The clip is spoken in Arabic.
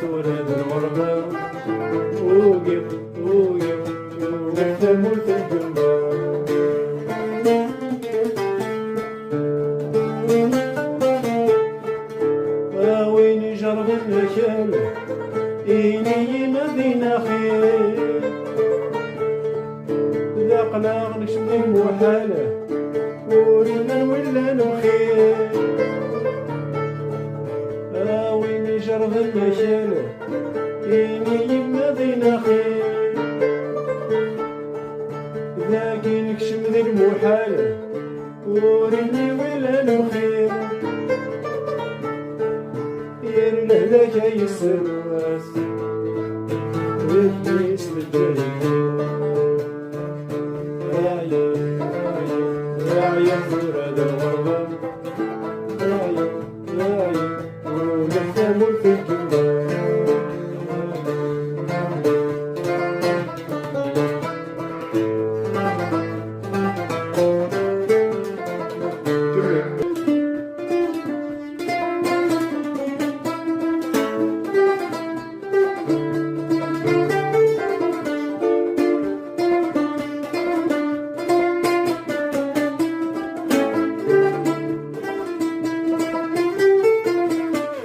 تولد الغربة وقف تموت الجنة. وين جرب النكال إني مدينة خير ذاقنا نشد المحالة ورنا ولا نبخير. وين جرب النكال إني مدينة خير ذاكي نكشم ذي المحالة ورني ولا نبخير. يرنا لك يسر راس ابليس بالجاي